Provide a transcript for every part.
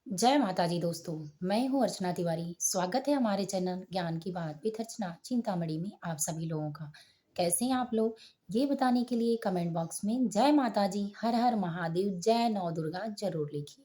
जय माता दी दोस्तों। मैं हूँ अर्चना तिवारी। स्वागत है हमारे चैनल ज्ञान की बात विद अर्चना चिंतामणि में आप सभी लोगों का। कैसे हैं आप लोग? ये बताने के लिए कमेंट बॉक्स में जय माता दी, हर हर महादेव, जय नौ दुर्गा जरूर लिखिए।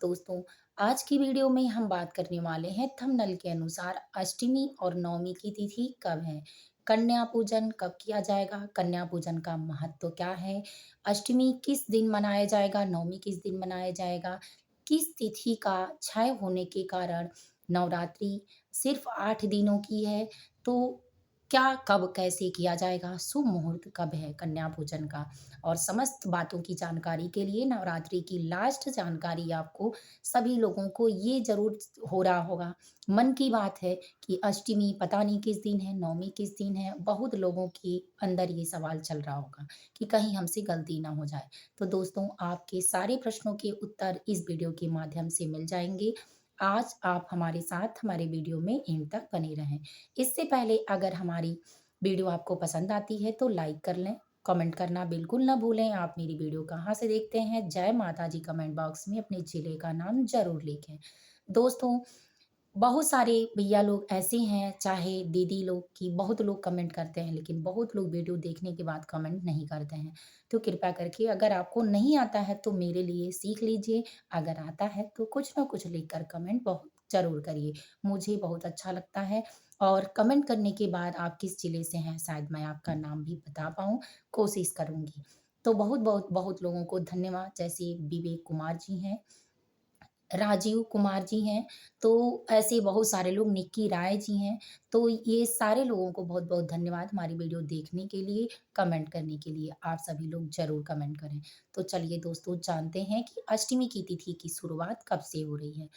दोस्तों, आज की वीडियो में हम बात करने वाले हैं थंबनेल के अनुसार अष्टमी और नवमी की तिथि कब है। कन्या पूजन कब किया जाएगा, कन्या पूजन का महत्व क्या है, अष्टमी किस दिन मनाया जाएगा, नवमी किस दिन मनाया जाएगा, किस तिथि का क्षय होने के कारण नवरात्रि सिर्फ 8 दिनों की है, तो क्या, कब, कैसे किया जाएगा, शुभ मुहूर्त कब है कन्या पूजन का, और समस्त बातों की जानकारी के लिए नवरात्रि की लास्ट जानकारी आपको सभी लोगों को ये ज़रूर हो रहा होगा, मन की बात है कि अष्टमी पता नहीं किस दिन है, नवमी किस दिन है, बहुत लोगों के अंदर ये सवाल चल रहा होगा कि कहीं हमसे गलती ना हो जाए। तो दोस्तों, आपके सारे प्रश्नों के उत्तर इस वीडियो के माध्यम से मिल जाएँगे। आज आप हमारे साथ हमारे वीडियो में एंड तक बने रहें। इससे पहले अगर हमारी वीडियो आपको पसंद आती है तो लाइक कर लें, कमेंट करना बिल्कुल ना भूलें। आप मेरी वीडियो कहाँ से देखते हैं? जय माता दी कमेंट बॉक्स में अपने जिले का नाम ज़रूर लिखें। दोस्तों, बहुत सारे भैया लोग ऐसे हैं, चाहे दीदी लोग की बहुत लोग कमेंट करते हैं, लेकिन बहुत लोग वीडियो देखने के बाद कमेंट नहीं करते हैं। तो कृपया करके अगर आपको नहीं आता है तो मेरे लिए सीख लीजिए, अगर आता है तो कुछ ना कुछ लिखकर कमेंट बहुत ज़रूर करिए। मुझे बहुत अच्छा लगता है और कमेंट करने के बाद आप किस जिले से हैं शायद मैं आपका नाम भी बता पाऊँ, कोशिश करूँगी। तो बहुत-बहुत बहुत बहुत लोगों को धन्यवाद, जैसे विवेक कुमार जी हैं, राजीव कुमार जी हैं, तो ऐसे बहुत सारे लोग, निक्की राय जी हैं, तो ये सारे लोगों को बहुत-बहुत धन्यवाद हमारी वीडियो देखने के लिए, कमेंट करने के लिए। आप सभी लोग ज़रूर कमेंट करें। तो चलिए दोस्तों, जानते हैं कि अष्टमी की तिथि की शुरुआत कब से हो रही है।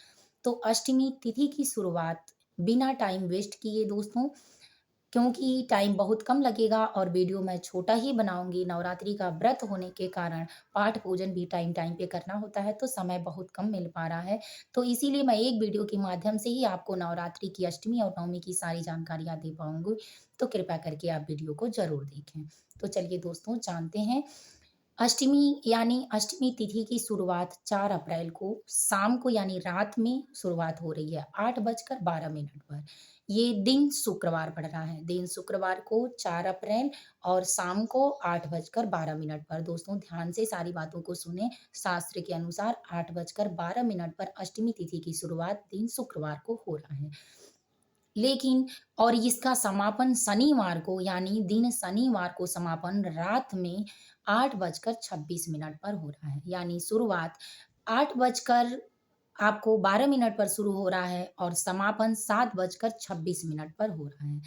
तो अष्टमी तिथि की शुरुआत बिना टाइम वेस्ट किए दोस्तों, क्योंकि टाइम बहुत कम लगेगा और वीडियो मैं छोटा ही बनाऊँगी, नवरात्रि का व्रत होने के कारण पाठ पूजन भी टाइम टाइम पे करना होता है, तो समय बहुत कम मिल पा रहा है। तो इसीलिए मैं एक वीडियो के माध्यम से ही आपको नवरात्रि की अष्टमी और नवमी की सारी जानकारियाँ दे पाऊँगी, तो कृपया करके आप वीडियो को ज़रूर देखें। तो चलिए दोस्तों, जानते हैं अष्टमी यानी अष्टमी तिथि की शुरुआत 4 अप्रैल को शाम को यानी रात में शुरुआत हो रही है 8:12 पर। ये दिन शुक्रवार पड़ रहा है। दिन शुक्रवार को 4 अप्रैल और शाम को 8:12 पर। दोस्तों, ध्यान से सारी बातों को सुनें। शास्त्र के अनुसार 8:12 पर अष्टमी तिथि की शुरुआत दिन शुक्रवार को हो रहा है। लेकिन और इसका समापन शनिवार को यानी दिन शनिवार को समापन रात में 8:26 पर हो रहा है। यानी शुरुआत 8 बजकर आपको 12 मिनट पर शुरू हो रहा है और समापन 7:26 पर हो रहा है।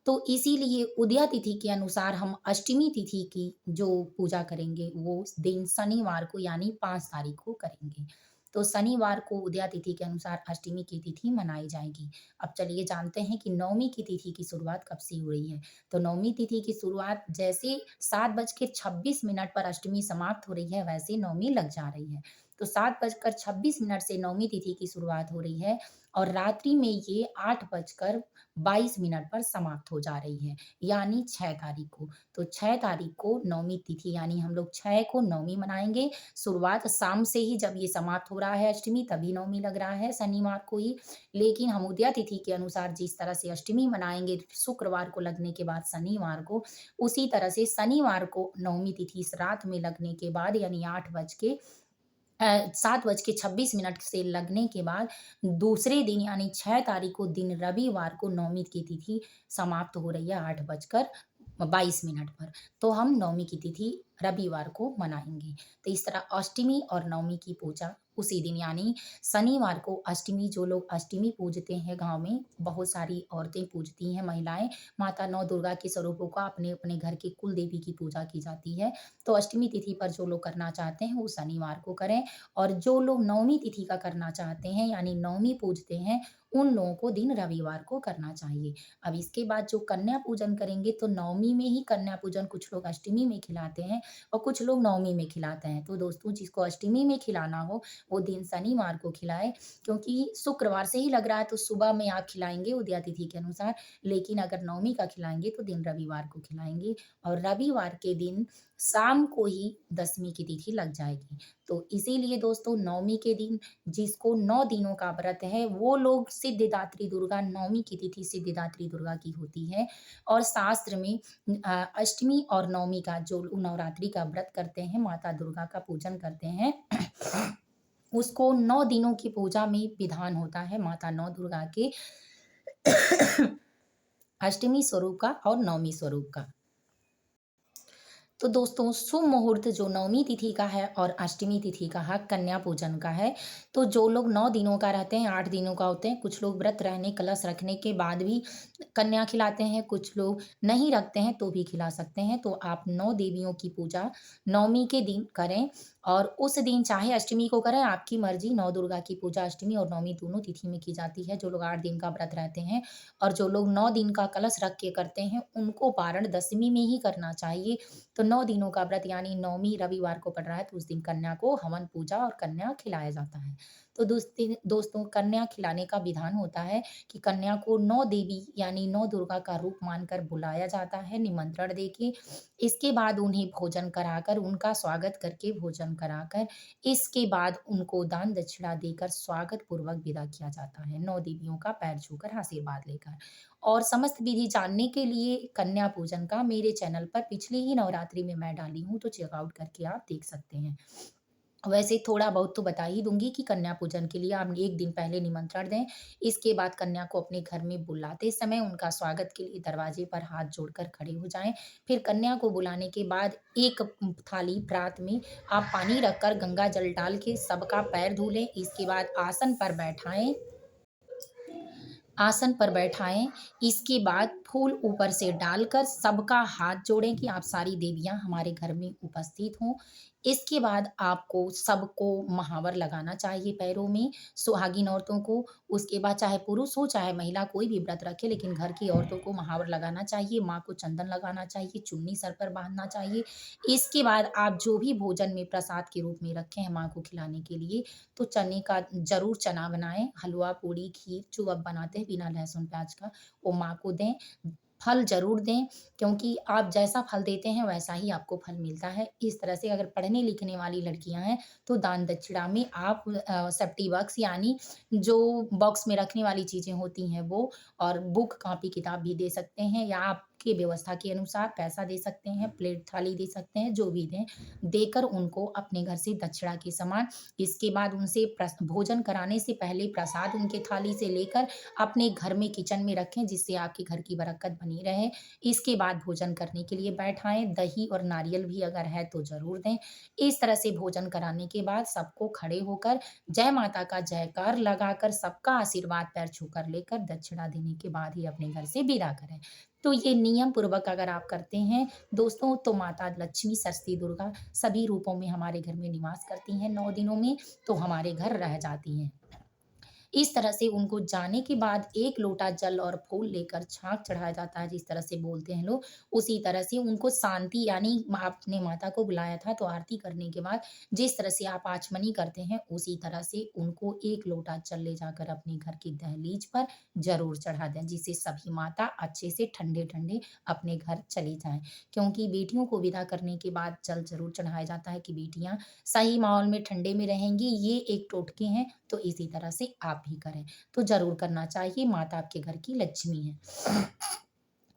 तो इसीलिए उदया तिथि के अनुसार हम अष्टमी तिथि की जो पूजा करेंगे वो दिन शनिवार को यानी 5 तारीख को करेंगे। तो शनिवार को उदया तिथि के अनुसार अष्टमी की तिथि मनाई जाएगी। अब चलिए जानते हैं कि नवमी की तिथि की शुरुआत कब से हो रही है। तो नवमी तिथि की शुरुआत जैसे 7:26 पर अष्टमी समाप्त हो रही है, वैसे नवमी लग जा रही है। तो 7:26 से नवमी तिथि की शुरुआत हो रही है और रात्रि में ये 8:22 पर समाप्त हो जा रही है, यानी 6 तारीख को। तो 6 तारीख को नवमी तिथि यानी हम लोग 6 को नवमी मनाएँगे। शुरुआत शाम से ही जब ये समाप्त हो रहा है अष्टमी तभी नवमी लग रहा है शनिवार को ही। लेकिन हम उदया तिथि के अनुसार जिस तरह से अष्टमी मनाएँगे शुक्रवार को लगने के बाद शनिवार को, उसी तरह से शनिवार को नवमी तिथि इस रात में लगने के बाद यानी 7:26 से लगने के बाद दूसरे दिन यानी 6 तारीख को दिन रविवार को नवमी की तिथि समाप्त हो रही है 8:22 पर। तो हम नवमी की तिथि रविवार को मनाएँगे। तो इस तरह अष्टमी और नवमी की पूजा उसी दिन यानी शनिवार को अष्टमी, जो लोग अष्टमी पूजते हैं गाँव में, बहुत सारी औरतें पूजती हैं, महिलाएँ, माता नौ दुर्गा के स्वरूपों का अपने-अपने घर की कुल देवी की पूजा की जाती है। तो अष्टमी तिथि पर जो लोग करना चाहते हैं वो शनिवार को करें और जो लोग नवमी तिथि का करना चाहते हैं यानी नवमी पूजते हैं, उन लोगों को दिन रविवार को करना चाहिए। अब इसके बाद जो कन्या पूजन करेंगे तो नवमी में ही कन्या पूजन, कुछ लोग अष्टमी में खिलाते हैं और कुछ लोग नवमी में खिलाते हैं। तो दोस्तों, जिसको अष्टमी में खिलाना हो वो दिन शनिवार को खिलाएँ, क्योंकि शुक्रवार से ही लग रहा है तो सुबह में आप खिलाएँगे उदया तिथि के अनुसार, लेकिन अगर नवमी का खिलाएँगे तो दिन रविवार को खिलाएँगे और रविवार के दिन शाम को ही दशमी की तिथि लग जाएगी। तो इसीलिए दोस्तों नवमी के दिन जिसको 9 दिनों का व्रत है, वो लोग सिद्धिदात्री दुर्गा नवमी की तिथि सिद्धिदात्री दुर्गा की होती है और शास्त्र में अष्टमी और नवमी का जो लोग नवरात्रि का व्रत करते हैं, माता दुर्गा का पूजन करते हैं, उसको 9 दिनों की पूजा में विधान होता है माता नौ दुर्गा के अष्टमी स्वरूप का और नवमी स्वरूप का। तो दोस्तों शुभ मुहूर्त जो नवमी तिथि का है और अष्टमी तिथि का है कन्या पूजन का है। तो जो लोग 9 दिनों का रहते हैं, 8 दिनों का होते हैं, कुछ लोग व्रत रहने कलश रखने के बाद भी कन्या खिलाते हैं, कुछ लोग नहीं रखते हैं तो भी खिला सकते हैं। तो आप 9 देवियों की पूजा नवमी के दिन करें और उस दिन चाहे अष्टमी को करें, आपकी मर्जी। नौ दुर्गा की पूजा अष्टमी और नवमी दोनों तिथि में की जाती है। जो लोग 8 दिन का व्रत रहते हैं और जो लोग 9 दिन का कलश रख के करते हैं, उनको पारण दशमी में ही करना चाहिए। तो 9 दिनों का व्रत यानी नवमी रविवार को पड़ रहा है तो उस दिन कन्या को हवन पूजा और कन्या खिलाया जाता है। तो दोस्तों कन्या खिलाने का विधान होता है कि कन्या को 9 देवी यानी 9 दुर्गा का रूप मानकर बुलाया जाता है निमंत्रण देके। इसके बाद उन्हें भोजन कराकर उनका स्वागत करके भोजन कराकर इसके बाद उनको दान दक्षिणा देकर स्वागत पूर्वक विदा किया जाता है। 9 देवियों का पैर छूकर आशीर्वाद लेकर। और समस्त विधि जानने के लिए कन्या पूजन का मेरे चैनल पर पिछली ही नवरात्रि में मैं डाली हूँ, तो चेकआउट करके आप देख सकते हैं। वैसे थोड़ा बहुत तो बता ही दूँगी कि कन्या पूजन के लिए आप 1 दिन पहले निमंत्रण दें। इसके बाद कन्या को अपने घर में बुलाते समय उनका स्वागत के लिए दरवाजे पर हाथ जोड़कर खड़े हो जाएँ। फिर कन्या को बुलाने के बाद एक थाली परात में आप पानी रखकर गंगा जल डाल के सबका पैर धुलें। इसके बाद आसन पर बैठाएँ, इसके बाद फूल ऊपर से डालकर सबका हाथ जोड़ें कि आप सारी देवियाँ हमारे घर में उपस्थित हों। इसके बाद आपको सबको महावर लगाना चाहिए पैरों में, सुहागिन औरतों को। उसके बाद चाहे पुरुष हो, चाहे महिला कोई भी व्रत रखे लेकिन घर की औरतों को महावर लगाना चाहिए, माँ को चंदन लगाना चाहिए, चुन्नी सर पर बाँधना चाहिए। इसके बाद आप जो भी भोजन में प्रसाद के रूप में रखे हैं माँ को खिलाने के लिए, तो चने का ज़रूर चना बनाएँ, हलवा, पूड़ी, खीर जो आप बनाते हैं बिना लहसुन प्याज का, वो माँ को दें। फल ज़रूर दें क्योंकि आप जैसा फल देते हैं वैसा ही आपको फल मिलता है। इस तरह से अगर पढ़ने-लिखने वाली लड़कियाँ हैं, तो दान दक्षिणा में आप सेफ्टी बॉक्स यानी जो बॉक्स में रखने वाली चीज़ें होती हैं वो और बुक, कॉपी, किताब भी दे सकते हैं या आपकी व्यवस्था के अनुसार पैसा दे सकते हैं, प्लेट थाली दे सकते हैं, जो भी दें, देकर उनको अपने घर से दक्षिणा के समान। इसके बाद उनसे भोजन कराने से पहले प्रसाद उनके थाली से लेकर अपने घर में किचन में रखें जिससे आपके घर की बरकत बनी रहे। इसके बाद भोजन करने के लिए बैठाएँ, दही और नारियल भी अगर है तो ज़रूर दें। इस तरह से भोजन कराने के बाद सबको खड़े होकर जय माता का जयकार लगाकर सबका आशीर्वाद पैर छूकर लेकर दक्षिणा देने के बाद ही अपने घर से विदा करें। तो ये नियम पूर्वक अगर आप करते हैं दोस्तों तो माता लक्ष्मी, सरस्वती, दुर्गा सभी रूपों में हमारे घर में निवास करती हैं 9 दिनों में, तो हमारे घर रह जाती हैं। इस तरह से उनको जाने के बाद 1 लोटा जल और फूल लेकर छाक चढ़ाया जाता है, जिस तरह से बोलते हैं लोग, उसी तरह से उनको शांति यानी आपने माता को बुलाया था, तो आरती करने के बाद जिस तरह से आप आचमनी करते हैं, उसी तरह से उनको 1 लोटा जल ले जाकर अपने घर की दहलीज पर ज़रूर चढ़ा दें, जिससे सभी माता अच्छे से ठंडे-ठंडे अपने घर चली जाएँ। क्योंकि बेटियों को विदा करने के बाद जल ज़रूर चढ़ाया जाता है कि बेटियाँ सही माहौल में ठंडे में रहेंगी, ये एक टोटके हैं, तो इसी तरह से आप भी करें। तो ज़रूर करना चाहिए, माता आपके घर की लक्ष्मी है।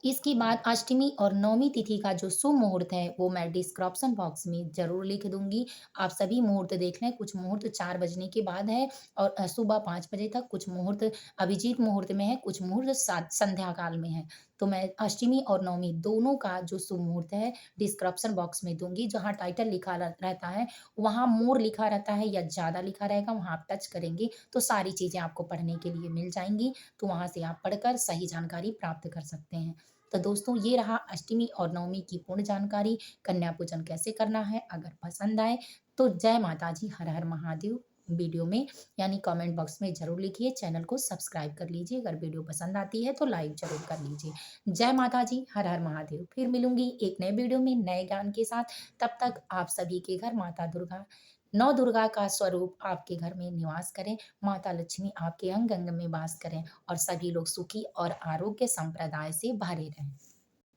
इसके बाद अष्टमी और नवमी तिथि का जो शुभ मुहूर्त है, वो मैं डिस्क्रिप्शन बॉक्स में ज़रूर लिख दूँगी। आप सभी मुहूर्त देख लें, कुछ मुहूर्त 4 बजने के बाद है और सुबह 5 बजे तक, कुछ मुहूर्त अभिजीत मुहूर्त में है, कुछ मुहूर्त संध्या काल में है। तो मैं अष्टमी और नवमी दोनों का जो शुभ मुहूर्त है, डिस्क्रिप्शन बॉक्स में दूँगी। जहाँ टाइटल लिखा रहता है, वहाँ मोर लिखा रहता है या ज़्यादा लिखा रहेगा, वहाँ आप टच करेंगे, तो सारी चीज़ें आपको पढ़ने के लिए मिल जाएँगी। तो वहाँ से आप पढ़कर सही जानकारी प्राप्त कर सकते हैं। तो दोस्तों ये रहा अष्टमी और नवमी की पूर्ण जानकारी, कन्या पूजन कैसे करना है। अगर पसंद आए तो जय माता दी, हर हर महादेव वीडियो में यानी कमेंट बॉक्स में ज़रूर लिखिए, चैनल को सब्सक्राइब कर लीजिए, अगर वीडियो पसंद आती है तो लाइक ज़रूर कर लीजिए। जय माता जी, हर हर महादेव। फिर मिलूँगी एक नए वीडियो में नए ज्ञान के साथ, तब तक आप सभी के घर माता दुर्गा, नौ दुर्गा का स्वरूप आपके घर में निवास करें, माता लक्ष्मी आपके अंग-अंग में वास करें और सभी लोग सुखी और आरोग्य संप्रदाय से भरे रहें।